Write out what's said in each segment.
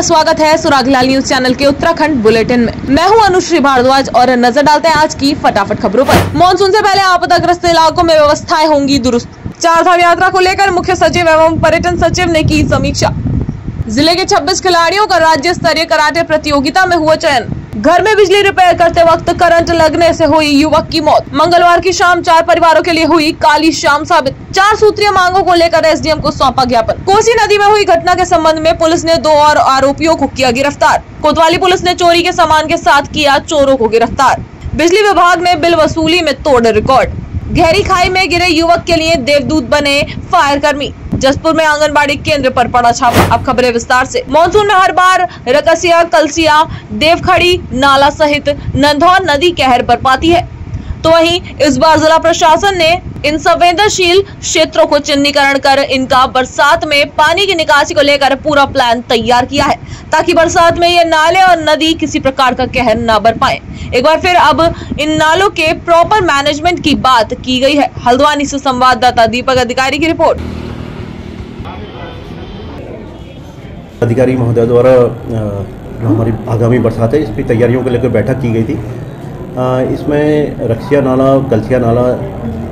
आपका स्वागत है सुरागलाल न्यूज चैनल के उत्तराखंड बुलेटिन में। मैं हूं अनुश्री भारद्वाज और नजर डालते हैं आज की फटाफट खबरों पर। मानसून से पहले आपदाग्रस्त इलाकों में व्यवस्थाएं होंगी दुरुस्त। चार धाम यात्रा को लेकर मुख्य सचिव एवं पर्यटन सचिव ने की समीक्षा। जिले के 26 खिलाड़ियों का राज्य स्तरीय कराटे प्रतियोगिता में हुआ चयन। घर में बिजली रिपेयर करते वक्त करंट लगने से हुई युवक की मौत। मंगलवार की शाम 4 परिवारों के लिए हुई काली शाम साबित। 4 सूत्रीय मांगों को लेकर एसडीएम को सौंपा ज्ञापन। कोसी नदी में हुई घटना के संबंध में पुलिस ने 2 और आरोपियों को किया गिरफ्तार। कोतवाली पुलिस ने चोरी के सामान के साथ किया चोरों को गिरफ्तार। बिजली विभाग ने बिल वसूली में तोड़ रिकॉर्ड। गहरी खाई में गिरे युवक के लिए देवदूत बने फायर कर्मी। जसपुर में आंगनबाड़ी केंद्र पर पड़ा छापा। अब खबरें विस्तार से। मानसून में हर बार रकसिया, कलसिया, देवखड़ी नाला सहित नंधौर नदी कहर बरपाती है, तो वहीं इस बार जिला प्रशासन ने इन संवेदनशील क्षेत्रों को चिन्हीकरण कर इनका बरसात में पानी की निकासी को लेकर पूरा प्लान तैयार किया है, ताकि बरसात में ये नाले और नदी किसी प्रकार का कहर न बर पाए। एक बार फिर अब इन नालों के प्रॉपर मैनेजमेंट की बात की गई है। हल्द्वानी से संवाददाता दीपक अधिकारी की रिपोर्ट। अधिकारी महोदय द्वारा जो हमारी आगामी बरसात है इसकी तैयारियों को लेकर बैठक की गई थी। इसमें रक्सिया नाला, कलसिया नाला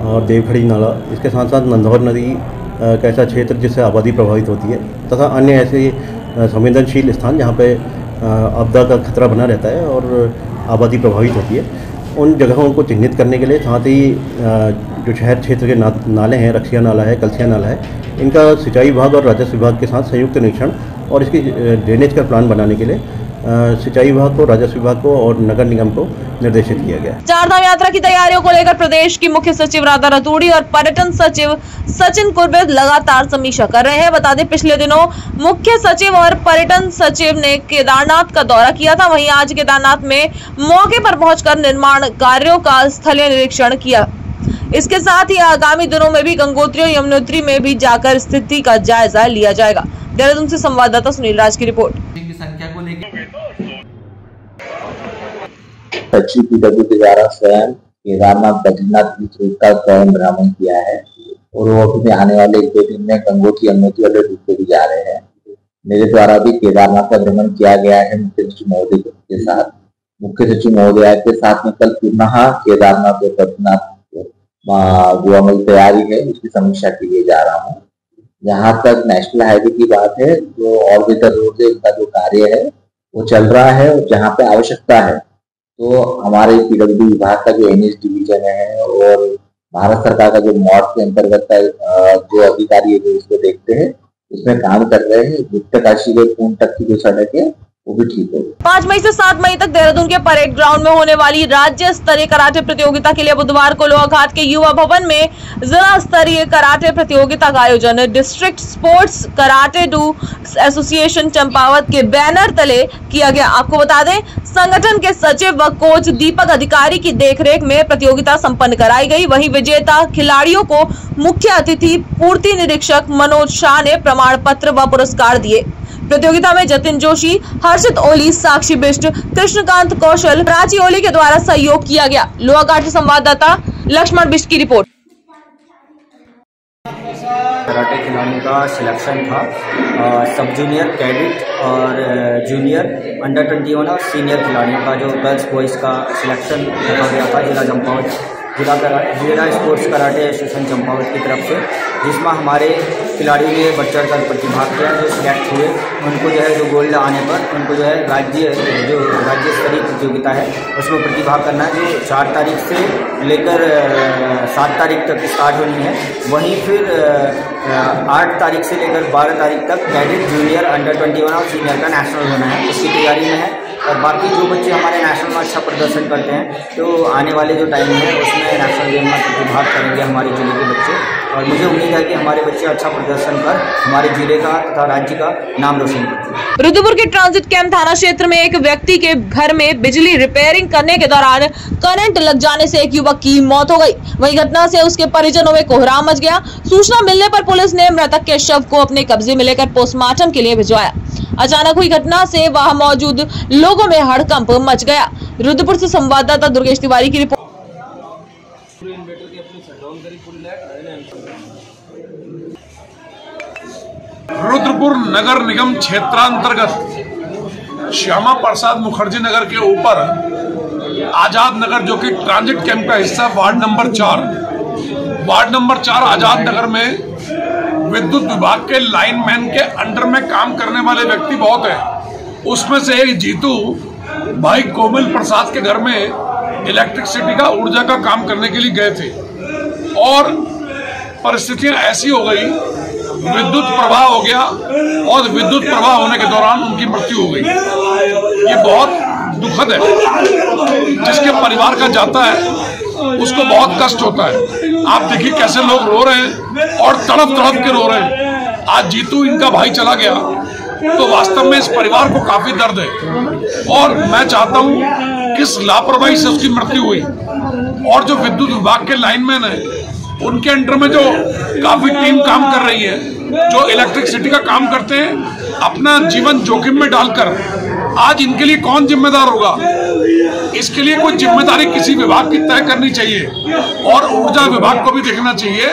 और देवखड़ी नाला, इसके साथ साथ नंधौर नदी का ऐसा क्षेत्र जिससे आबादी प्रभावित होती है तथा अन्य ऐसे संवेदनशील स्थान जहाँ पे आपदा का खतरा बना रहता है और आबादी प्रभावित होती है, उन जगहों को चिन्हित करने के लिए, साथ ही जो शहर क्षेत्र के नाले हैं, रक्सिया नाला है, कलसिया नाला है, इनका सिंचाई विभाग और राजस्व विभाग के साथ संयुक्त निरीक्षण और इसकी ड्रेनेज का प्लान बनाने के लिए सिंचाई विभाग को, राजस्व विभाग को और नगर निगम को निर्देशित किया गया। चारधाम यात्रा की तैयारियों को लेकर प्रदेश की मुख्य सचिव राधा रतूड़ी और पर्यटन सचिव सचिन कुर्बेद लगातार समीक्षा कर रहे हैं। बता दें, पिछले दिनों मुख्य सचिव और पर्यटन सचिव ने केदारनाथ का दौरा किया था। वहीं आज केदारनाथ में मौके पर पहुंचकर निर्माण कार्यों का स्थलीय निरीक्षण किया। इसके साथ ही आगामी दिनों में भी गंगोत्री और यमुनोत्री में भी जाकर स्थिति का जायजा लिया जाएगा। देहरादून से संवाददाता सुनील राज की रिपोर्ट। संख्या को लेकर सचिव पीडब्ल्यू के द्वारा स्वयं केदारनाथ, बद्रीनाथ बीच रूट का स्वयं भ्रमण किया है और वो अभी आने वाले 1-2 दिन में गंगोत्री, यमुनोत्री वाले रूट पे भी जा रहे हैं। मेरे द्वारा भी केदारनाथ का भ्रमण किया गया है मुख्य सचिव महोदय के साथ। मुख्य सचिव महोदय के साथ में कल पुनः केदारनाथ और बद्रीनाथ जो अमल तैयारी है उसकी समीक्षा के लिए जा रहा हूँ। जहाँ तक नेशनल हाईवे की बात है, जो ऑर्बिटर रोड है उसका जो कार्य है वो चल रहा है और जहाँ पे आवश्यकता है तो हमारे पीडब्ल्यू विभाग का जो एनएच डिवीजन है और भारत सरकार का जो मॉड के अंतर्गत जो अधिकारी है जो इसको देखते हैं उसमें काम कर रहे हैं। गुप्तकाशी के पूर्ण तक की जो सड़क है वो भी ठीक है। 5 मई से 7 मई तक देहरादून के परेड ग्राउंड में होने वाली राज्य स्तरीय कराटे प्रतियोगिता के लिए बुधवार को लोहाघाट के युवा भवन में जिला स्तरीय कराटे प्रतियोगिता का आयोजन district sports karate do association Champawat के बैनर तले किया गया। आपको बता दें, संगठन के सचिव व कोच दीपक अधिकारी की देखरेख में प्रतियोगिता संपन्न कराई गई। वहीं विजेता खिलाड़ियों को मुख्य अतिथि पूर्ति निरीक्षक मनोज शाह ने प्रमाण पत्र व पुरस्कार दिए। प्रतियोगिता में जतिन जोशी, हर्षित ओली, साक्षी बिष्ट, कृष्णकांत कौशल, प्राची ओली के द्वारा सहयोग किया गया। लोहाघाट से संवाददाता लक्ष्मण बिष्ट की रिपोर्ट। कराटे खिलाड़ियों का सिलेक्शन था। सब जूनियर, कैडेट और जूनियर, अंडर 21 और सीनियर खिलाड़ियों का जो गर्ल्स बॉयज़ का सिलेक्शन रखा गया था जिला चंपावत जिला स्पोर्ट्स कराटे एसोसिएशन चंपावत की तरफ से, जिसमें हमारे खिलाड़ियों ने बढ़ चढ़ कर प्रतिभाग किया। जो सिलेक्ट हुए उनको जो है जो गोल्ड आने पर उनको जो है राज्य स्तरीय प्रतियोगिता है उसमें प्रतिभाग करना है, जो 4 तारीख से लेकर 7 तारीख तक स्टार्ट होनी है। वहीं फिर 8 तारीख से लेकर 12 तारीख तक कैडेट, जूनियर, अंडर 21 और सीनियर का नेशनल होना है, उसकी तैयारी में है। और बाकी जो बच्चे हमारे नेशनल में अच्छा प्रदर्शन करते हैं तो आने वाले जो टाइम है उसमें नेशनल गेम में प्रतिभाग करेंगे हमारे जिले के बच्चे। और मुझे उम्मीद है कि हमारे बच्चे अच्छा प्रदर्शन कर हमारे जिले का तथा राज्य का नाम रोशन करेंगे। रुद्रपुर के ट्रांजिट कैंप थाना क्षेत्र में एक व्यक्ति के घर में बिजली रिपेयरिंग करने के दौरान करंट लग जाने से एक युवक की मौत हो गई। वही घटना से उसके परिजनों में कोहराम मच गया। सूचना मिलने पर पुलिस ने मृतक के शव को अपने कब्जे में लेकर पोस्टमार्टम के लिए भिजवाया। अचानक हुई घटना से वहां मौजूद लोगों में हड़कंप मच गया। रुद्रपुर से संवाददाता दुर्गेश तिवारी की रिपोर्ट। रुद्रपुर नगर निगम क्षेत्रांतर्गत श्यामा प्रसाद मुखर्जी नगर के ऊपर आजाद नगर, जो कि ट्रांजिट कैंप का हिस्सा, वार्ड नंबर 4 आजाद नगर में विद्युत विभाग के लाइनमैन के अंडर में काम करने वाले व्यक्ति बहुत हैं। उसमें से एक जीतू भाई कोमल प्रसाद के घर में इलेक्ट्रिसिटी का, ऊर्जा का काम करने के लिए गए थे और परिस्थितियां ऐसी हो गई, विद्युत प्रवाह हो गया और विद्युत प्रवाह होने के दौरान उनकी मृत्यु हो गई। ये बहुत दुखद है। जिसके परिवार का जाता है उसको बहुत कष्ट होता है। आप देखिए कैसे लोग रो रहे हैं और तड़प तड़प के रो रहे हैं। आज जीतू इनका भाई चला गया तो वास्तव में इस परिवार को काफी दर्द है और मैं चाहता हूं किस लापरवाही से उसकी मृत्यु हुई। और जो विद्युत विभाग के लाइनमैन है उनके अंडर में जो काफी टीम काम कर रही है, जो इलेक्ट्रिसिटी का काम करते हैं, अपना जीवन जोखिम में डालकर, आज इनके लिए कौन जिम्मेदार होगा? इसके लिए कोई जिम्मेदारी किसी विभाग की तय करनी चाहिए और ऊर्जा विभाग को भी देखना चाहिए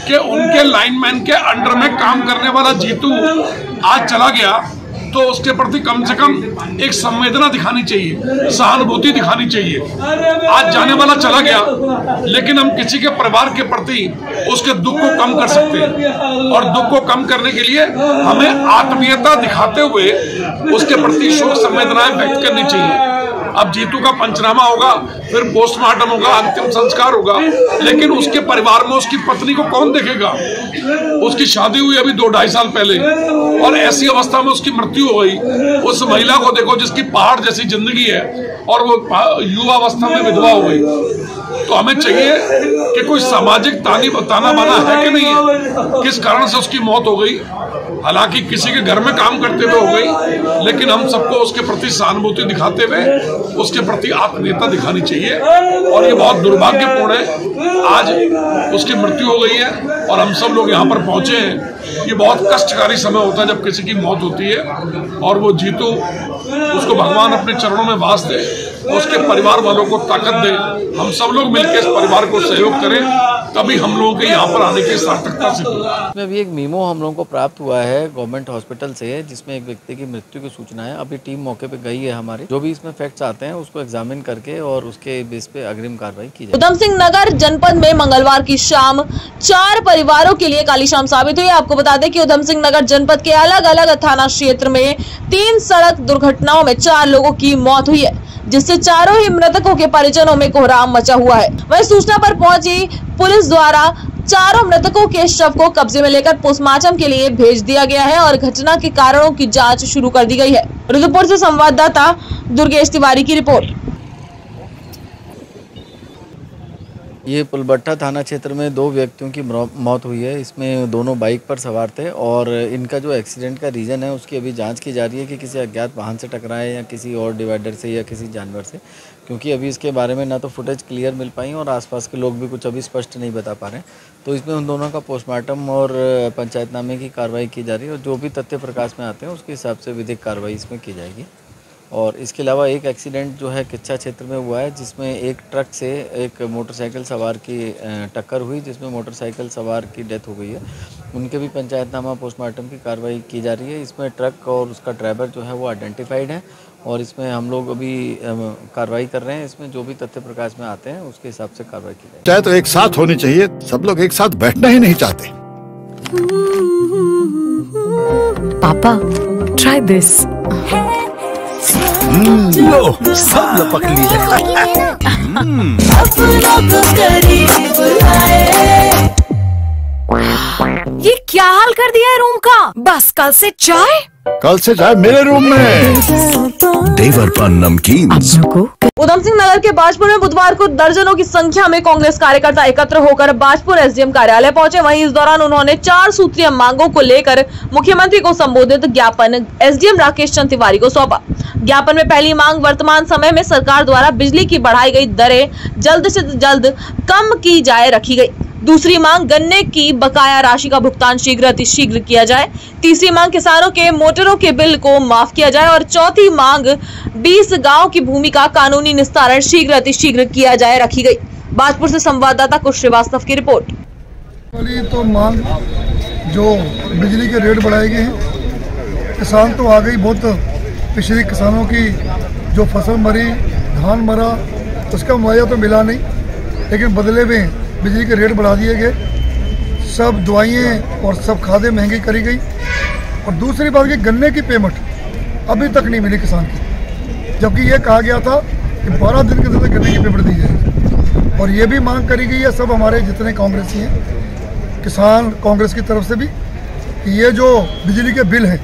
कि उनके लाइनमैन के अंडर में काम करने वाला जीतू आज चला गया तो उसके प्रति कम से कम एक संवेदना दिखानी चाहिए, सहानुभूति दिखानी चाहिए। आज जाने वाला चला गया लेकिन हम किसी के परिवार के प्रति उसके दुख को कम कर सकते हैं और दुख को कम करने के लिए हमें आत्मीयता दिखाते हुए उसके प्रति शोक संवेदनाएं व्यक्त करनी चाहिए। अब जीतू का पंचनामा होगा, फिर पोस्टमार्टम होगा, अंतिम संस्कार होगा, लेकिन उसके परिवार में उसकी पत्नी को कौन देखेगा? उसकी शादी हुई अभी 2-2.5 साल पहले और ऐसी अवस्था में उसकी मृत्यु हो गई। उस महिला को देखो जिसकी पहाड़ जैसी जिंदगी है और वो युवा अवस्था में विधवा हो गई। तो हमें चाहिए कि कोई सामाजिक ताना बाना है कि नहीं है, किस कारण से उसकी मौत हो गई। हालांकि किसी के घर में काम करते हुए हो गई, लेकिन हम सबको उसके प्रति सहानुभूति दिखाते हुए उसके प्रति आत्मीयता दिखानी चाहिए। और ये बहुत दुर्भाग्यपूर्ण है, आज उसकी मृत्यु हो गई है और हम सब लोग यहाँ पर पहुंचे हैं। ये बहुत कष्टकारी समय होता है जब किसी की मौत होती है और वो जीतू, उसको भगवान अपने चरणों में वास दे, उसके परिवार वालों को ताकत दे। हम सब लोग मिलकर इस परिवार को सहयोग करें, तभी हम लोगों के यहाँ पर आने की सार्थकता सिद्ध होगी। इसमें अभी एक मीमो हम लोगों को प्राप्त हुआ है गवर्नमेंट हॉस्पिटल से, जिसमें एक व्यक्ति की मृत्यु की सूचना है। अभी टीम मौके पे गई है हमारी, जो भी इसमें फैक्ट्स आते हैं उसको एग्जामिन करके और उसके बेस पे अग्रिम कार्रवाई की जाएगी। उधम सिंह नगर जनपद में मंगलवार की शाम 4 परिवारों के लिए काली शाम साबित हुई। आपको बता दें कि उधम सिंह नगर जनपद के अलग अलग थाना क्षेत्र में 3 सड़क दुर्घटनाओं में 4 लोगों की मौत हुई है, जिससे चारों ही मृतकों के परिजनों में कोहराम मचा हुआ है। वहीं सूचना पर पहुंची पुलिस द्वारा चारों मृतकों के शव को कब्जे में लेकर पोस्टमार्टम के लिए भेज दिया गया है और घटना के कारणों की जांच शुरू कर दी गई है। रुद्रपुर से संवाददाता दुर्गेश तिवारी की रिपोर्ट। ये पुलबट्टा थाना क्षेत्र में 2 व्यक्तियों की मौत हुई है। इसमें दोनों बाइक पर सवार थे और इनका जो एक्सीडेंट का रीज़न है उसकी अभी जांच की जा रही है कि किसी अज्ञात वाहन से टकराए या किसी और डिवाइडर से या किसी जानवर से, क्योंकि अभी इसके बारे में ना तो फुटेज क्लियर मिल पाई और आसपास के लोग भी कुछ अभी स्पष्ट नहीं बता पा रहे हैं। तो इसमें उन दोनों का पोस्टमार्टम और पंचायतनामे की कार्रवाई की जा रही है और जो भी तथ्य प्रकाश में आते हैं उसके हिसाब से विधिक कार्रवाई इसमें की जाएगी। और इसके अलावा एक एक्सीडेंट जो है किच्छा क्षेत्र में हुआ है, जिसमें एक ट्रक से एक मोटरसाइकिल सवार की टक्कर हुई, जिसमें मोटरसाइकिल सवार की डेथ हो गई है। उनके भी पंचायतनामा पोस्टमार्टम की कार्रवाई की जा रही है। इसमें ट्रक और उसका ड्राइवर जो है वो आइडेंटिफाइड है और इसमें हम लोग अभी कार्रवाई कर रहे हैं। इसमें जो भी तथ्य प्रकाश में आते हैं उसके हिसाब से कार्रवाई की जाएगी। चाहे तो एक साथ होनी चाहिए, सब लोग एक साथ बैठना ही नहीं चाहते। पापा, ट्राई दिस। लो, सब लपक लिए। ये क्या हाल कर दिया है रूम का? बस कल से चाय मेरे रूम में। देवर पान नमकीन। उधम सिंह नगर के बाजपुर में बुधवार को दर्जनों की संख्या में कांग्रेस कार्यकर्ता एकत्र होकर बाजपुर एसडीएम कार्यालय पहुंचे। वहीं इस दौरान उन्होंने 4 सूत्रीय मांगों को लेकर मुख्यमंत्री को संबोधित ज्ञापन एसडीएम राकेश चंद तिवारी को सौंपा। ज्ञापन में पहली मांग वर्तमान समय में सरकार द्वारा बिजली की बढ़ाई गई दरें जल्द से जल्द कम की जाए रखी गई। दूसरी मांग गन्ने की बकाया राशि का भुगतान शीघ्र अतिशीघ्र किया जाए। तीसरी मांग किसानों के मोटरों के बिल को माफ किया जाए और चौथी मांग 20 गांव की भूमि का कानूनी निस्तारण शीघ्र अतिशीघ्र किया जाए रखी गई। बाजपुर से संवाददाता कुश श्रीवास्तव की रिपोर्ट। तो मांग जो बिजली के रेट बढ़ाए गए हैं, किसान तो आ गई बहुत पिछली किसानों की जो फसल मरी, धान मरा, उसका मुआवजा तो मिला नहीं, लेकिन बदले में बिजली के रेट बढ़ा दिए गए, सब दवाइयाँ और सब खादें महंगी करी गई। और दूसरी बात कि गन्ने की पेमेंट अभी तक नहीं मिली किसान की, जबकि ये कहा गया था कि 12 दिन के अंदर गन्ने की पेमेंट दी जाएगी। और ये भी मांग करी गई है सब हमारे जितने कांग्रेसी हैं, किसान कांग्रेस की तरफ से भी, कि ये जो बिजली के बिल हैं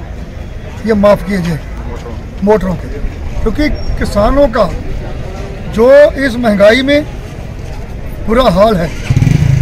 ये माफ़ किए जाए मोटरों के, क्योंकि किसानों का जो इस महंगाई में बुरा हाल है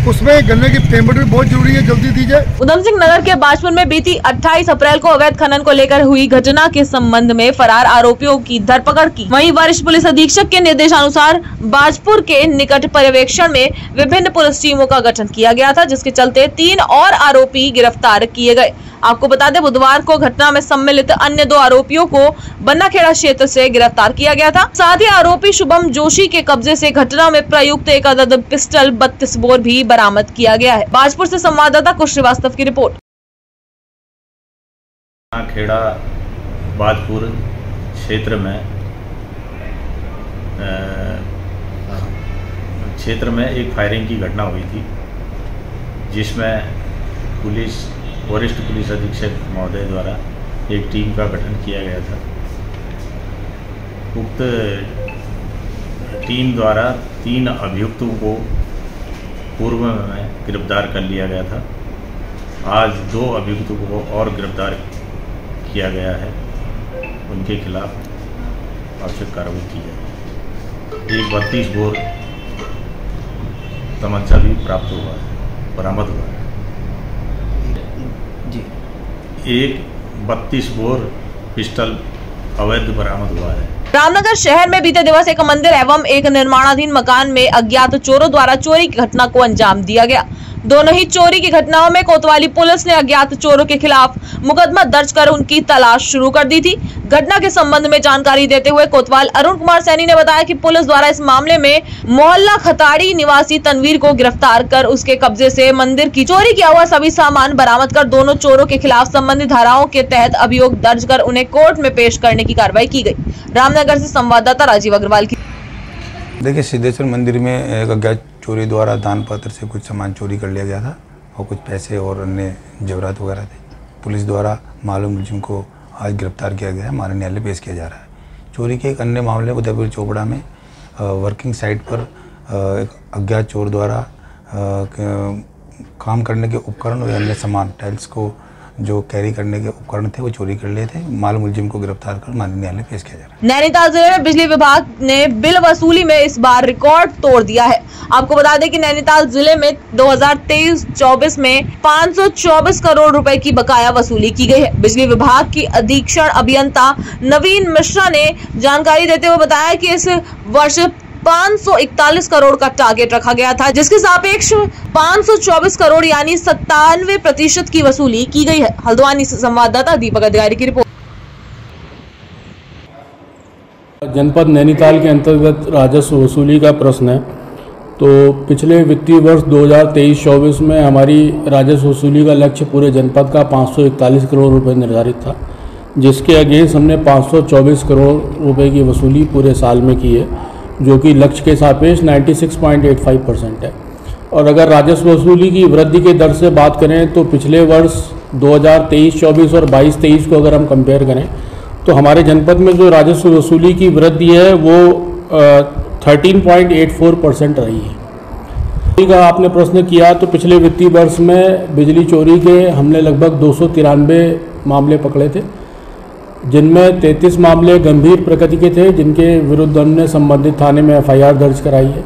उसमें गन्ने की पेमेंट भी बहुत जरूरी है, जल्दी दी जाए। उधम सिंह नगर के बाजपुर में बीती 28 अप्रैल को अवैध खनन को लेकर हुई घटना के संबंध में फरार आरोपियों की धरपकड़ की। वहीं वरिष्ठ पुलिस अधीक्षक के निर्देशानुसार बाजपुर के निकट पर्यवेक्षण में विभिन्न पुलिस टीमों का गठन किया गया था, जिसके चलते 3 और आरोपी गिरफ्तार किए गए। आपको बता दें, बुधवार को घटना में सम्मिलित अन्य 2 आरोपियों को बन्नाखेड़ा क्षेत्र से गिरफ्तार किया गया था। साथ ही आरोपी शुभम जोशी के कब्जे से घटना में प्रयुक्त एक अदद पिस्टल 32 बोर भी बरामद किया गया है। बाजपुर से संवाददाता कुश श्रीवास्तव की रिपोर्ट। खेड़ा बाजपुर क्षेत्र में एक फायरिंग की घटना हुई थी, जिसमें वरिष्ठ पुलिस अधीक्षक महोदय द्वारा एक टीम का गठन किया गया था। उक्त टीम द्वारा 3 अभियुक्तों को पूर्व में गिरफ्तार कर लिया गया था। आज 2 अभियुक्तों को और गिरफ्तार किया गया है, उनके खिलाफ आवश्यक कार्रवाई की जाएगी। एक 32 बोर तमंचा भी प्राप्त हुआ है, बरामद हुआ है। एक 32 बोर पिस्टल अवैध बरामद हुआ है। रामनगर शहर में बीते दिवस एक मंदिर एवं एक निर्माणाधीन मकान में अज्ञात चोरों द्वारा चोरी की घटना को अंजाम दिया गया। दोनों ही चोरी की घटनाओं में कोतवाली पुलिस ने अज्ञात चोरों के खिलाफ मुकदमा दर्ज कर उनकी तलाश शुरू कर दी थी। घटना के संबंध में जानकारी देते हुए कोतवाल अरुण कुमार सैनी ने बताया कि पुलिस द्वारा इस मामले में मोहल्ला खताड़ी निवासी तनवीर को गिरफ्तार कर उसके कब्जे से मंदिर की चोरी किया हुआ सभी सामान बरामद कर दोनों चोरों के खिलाफ संबंधित धाराओं के तहत अभियोग दर्ज कर उन्हें कोर्ट में पेश करने की कार्रवाई की गई। रामनगर से संवाददाता राजीव अग्रवाल की। देखिए, सिद्धेश्वर मंदिर में एक अज्ञात चोरी द्वारा दान पत्र से कुछ सामान चोरी कर लिया गया था और कुछ पैसे और अन्य जेवरात वगैरह थे। पुलिस द्वारा मालूम मुलजिम को आज गिरफ्तार किया गया है, माननीय न्यायालय पेश किया जा रहा है। चोरी के एक अन्य मामले उदयपुर चोपड़ा में वर्किंग साइट पर एक अज्ञात चोर द्वारा काम करने के उपकरण और अन्य सामान टाइल्स को जो कैरी करने के उपकरण थे वो चोरी कर लिए थे। माल मुलजिम को गिरफ्तार कर माननीय न्यायालय पेश किया जा रहा है। नैनीताल जिले में बिजली विभाग ने बिल वसूली में इस बार रिकॉर्ड तोड़ दिया है। आपको बता दें कि नैनीताल जिले में 2023-24 में 524 करोड़ रुपए की बकाया वसूली की गई है। बिजली विभाग की अधीक्षण अभियंता नवीन मिश्रा ने जानकारी देते हुए बताया कि इस वर्ष 541 करोड़ का टारगेट रखा गया था, जिसके सापेक्ष 524 करोड़ यानी 97% की वसूली की गई है। हल्द्वानी से संवाददाता दीपक अधिकारी की रिपोर्ट। जनपद नैनीताल के अंतर्गत राजस्व वसूली का प्रश्न है। तो पिछले वित्तीय वर्ष 2023-24 में हमारी राजस्व वसूली का लक्ष्य पूरे जनपद का 541 करोड़ रुपए निर्धारित था, जिसके अगेंस्ट हमने 524 करोड़ रुपए की वसूली पूरे साल में की है, जो कि लक्ष्य के सापेक्ष 96.85% है। और अगर राजस्व वसूली की वृद्धि के दर से बात करें तो पिछले वर्ष 2023-24 और 22-23 को अगर हम कंपेयर करें तो हमारे जनपद में जो राजस्व वसूली की वृद्धि है वो 13.84% रही है। का आपने प्रश्न किया तो पिछले वित्तीय वर्ष में बिजली चोरी के हमने लगभग 293 मामले पकड़े थे, जिनमें 33 मामले गंभीर प्रकृति के थे, जिनके विरुद्ध हमने संबंधित थाने में FIR दर्ज कराई है।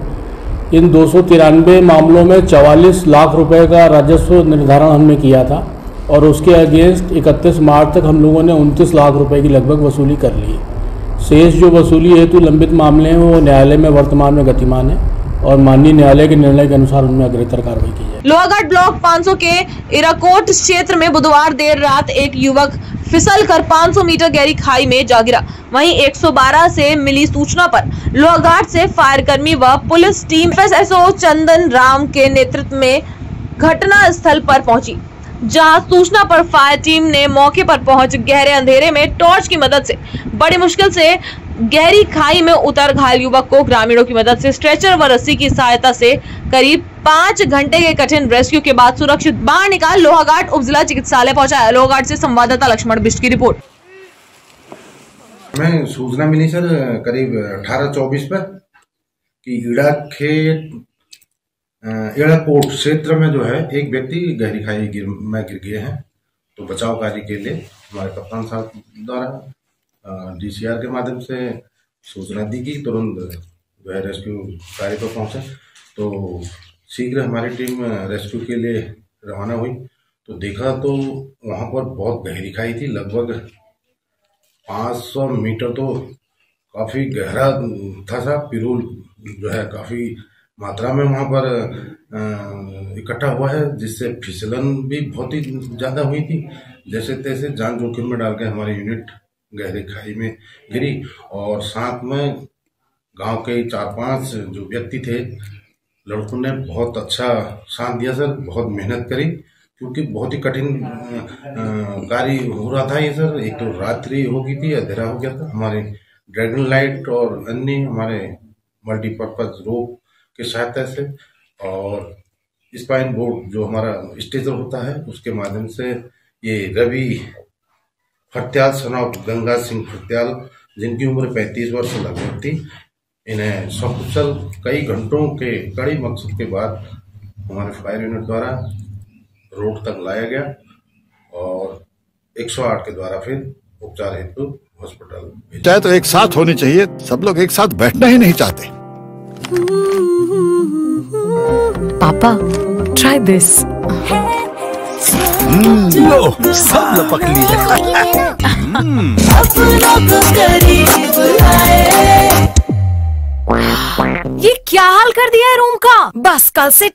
इन 293 मामलों में 44 लाख रुपए का राजस्व निर्धारण हमने किया था और उसके अगेंस्ट 31 मार्च तक हम लोगों ने 29 लाख रुपए की लगभग वसूली कर ली है। शेष जो वसूली हेतु लंबित मामले हैं वो न्यायालय में वर्तमान में गतिमान है और माननीय न्यायालय के निर्णय के अनुसार उनमें अग्रेतर कार्रवाई की जाए। लोहागढ़ ब्लॉक 500 के इराकोट क्षेत्र में बुधवार देर रात एक युवक फिसलकर 500 मीटर गहरी खाई में जा गिरा। वहीं 112 से मिली सूचना पर लोहाघाट से फायरकर्मी व police team FSO Chandan Ram के नेतृत्व में घटना स्थल पर पहुंची। जहां सूचना पर फायर टीम ने मौके पर पहुंच गहरे अंधेरे में टॉर्च की मदद से बड़ी मुश्किल से गहरी खाई में उतर घायल युवक को ग्रामीणों की मदद से स्ट्रेचर व रस्सी की सहायता से करीब 5 घंटे के कठिन रेस्क्यू के बाद सुरक्षित बाहर निकाल लोहाघाट उप जिला चिकित्सालय पहुंचाया। लोहाघाट से संवाददाता लक्ष्मण बिष्ट की रिपोर्ट। हमें सूचना मिली सर करीब 18:24 पर कि ईड़ा कोट क्षेत्र में जो है एक व्यक्ति गहरी खाई में गिर गए हैं। तो बचाव कार्य के लिए हमारे कप्तान साहब द्वारा DCR के माध्यम से सूचना दी गई। तुरंत जो है रेस्क्यू कार्य पर पहुंचे तो शीघ्र हमारी टीम रेस्क्यू के लिए रवाना हुई। तो देखा तो वहां पर बहुत गहरी खाई थी, लगभग 500 मीटर तो काफी गहरा था सा। पिरूल जो है काफी मात्रा में वहां पर इकट्ठा हुआ है, जिससे फिसलन भी बहुत ही ज्यादा हुई थी। जैसे तैसे जान जोखिम में डाल के हमारी यूनिट गहरी खाई में गिरी और साथ में गांव के 4-5 जो व्यक्ति थे, लड़कों ने बहुत अच्छा साथ दिया सर। बहुत मेहनत करी क्योंकि बहुत ही कठिन कार्य हो रहा था ये सर। एक तो रात्रि हो गई थी, अंधेरा हो गया था। हमारे ड्रैगन लाइट और अन्य हमारे मल्टीपर्पज रोप की सहायता से और स्पाइन बोर्ड जो हमारा स्टेजर होता है उसके माध्यम से ये रवि फत्याल सन ऑफ गंगा सिंह फत्याल, जिनकी उम्र 35 वर्ष लगभग थी, इन्हें सकुशल कई घंटों के कड़ी मकसद के बाद हमारे फायर यूनिट द्वारा रोड तक लाया गया और 108 के द्वारा फिर उपचार हेतु हॉस्पिटल। चाहे तो एक साथ होनी चाहिए, सब लोग एक साथ बैठना ही नहीं चाहते। पापा ट्राई दिस। लो सब लपक लिए। ये क्या हाल कर दिया है रूम का? बस कल से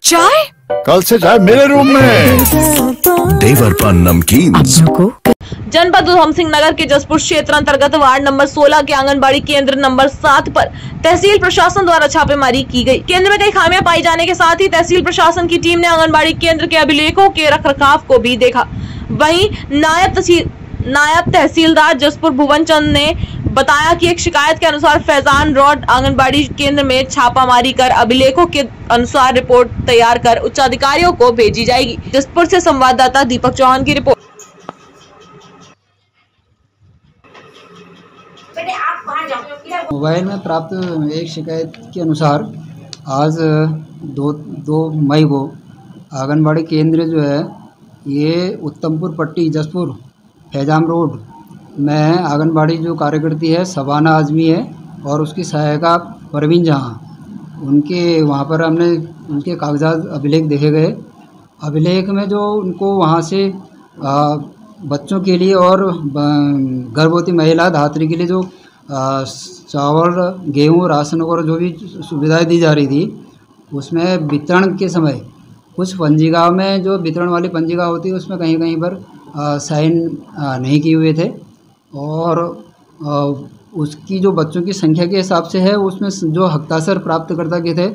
चाय मेरे रूम में। देवर पान नमकीन। जनपद उधम सिंह नगर के जसपुर क्षेत्र अंतर्गत वार्ड नंबर 16 के आंगनबाड़ी केंद्र नंबर 7 पर तहसील प्रशासन द्वारा छापेमारी की गई। केंद्र में कई खामियां पाई जाने के साथ ही तहसील प्रशासन की टीम ने आंगनबाड़ी केंद्र के अभिलेखों के रखरखाव को भी देखा। वहीं नायब तहसीलदार जसपुर भुवन चंद ने बताया कि एक शिकायत के अनुसार फैजान रोड आंगनबाड़ी केंद्र में छापामारी कर अभिलेखों के अनुसार रिपोर्ट तैयार कर उच्च अधिकारियों को भेजी जाएगी। जसपुर से संवाददाता दीपक चौहान की रिपोर्ट। मोबाइल में प्राप्त एक शिकायत के अनुसार आज 2 मई को आंगनबाड़ी केंद्र जो है ये उत्तमपुर पट्टी जसपुर फैजाम रोड में आंगनबाड़ी जो कार्यकर्ती है शबाना आजमी है और उसकी सहायिका परवीन जहाँ, उनके वहाँ पर हमने उनके कागजात अभिलेख देखे गए। अभिलेख में जो उनको वहाँ से बच्चों के लिए और गर्भवती महिला धात्री के लिए जो चावल गेहूँ राशन वगैरह जो भी सुविधाएं दी जा रही थी, उसमें वितरण के समय कुछ पंजिका में जो वितरण वाली पंजिका होती है उसमें कहीं कहीं पर साइन नहीं किए हुए थे और उसकी जो बच्चों की संख्या के हिसाब से है उसमें जो हस्ताक्षर प्राप्तकर्ता के थे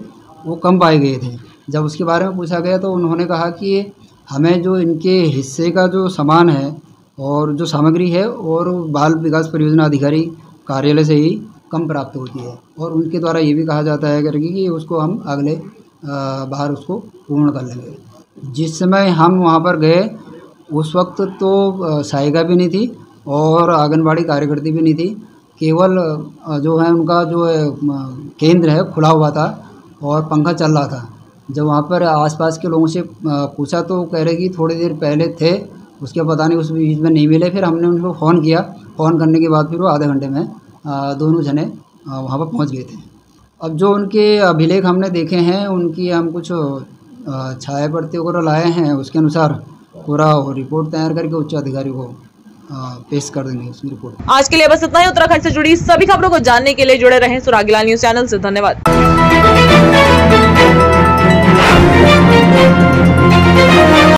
वो कम पाए गए थे। जब उसके बारे में पूछा गया तो उन्होंने कहा कि हमें जो इनके हिस्से का जो सामान है और जो सामग्री है और बाल विकास परियोजना अधिकारी कार्यालय से ही कम प्राप्त होती है और उनके द्वारा ये भी कहा जाता है करके कि उसको हम अगले बार उसको पूर्ण कर लेंगे। जिस समय हम वहाँ पर गए उस वक्त तो सहायिका भी नहीं थी और आंगनबाड़ी कार्यकर्ती भी नहीं थी, केवल जो है उनका जो है केंद्र है खुला हुआ था और पंखा चल रहा था। जब वहाँ पर आसपास के लोगों से पूछा तो कह रहे कि थोड़ी देर पहले थे, उसके पता नहीं उस बीच में नहीं मिले। फिर हमने उनको फ़ोन किया, फ़ोन करने के बाद फिर वो आधे घंटे में दोनों जने वहाँ पर पहुँच गए थे। अब जो उनके अभिलेख हमने देखे हैं उनकी हम कुछ छाया प्रति वगैरह लाए हैं, उसके अनुसार पूरा रिपोर्ट तैयार करके उच्च अधिकारी को पेश कर देंगे उसकी रिपोर्ट। आज के लिए बस इतना ही। उत्तराखंड से जुड़ी सभी खबरों को जानने के लिए जुड़े रहें सुरागीलाल न्यूज़ चैनल से। धन्यवाद।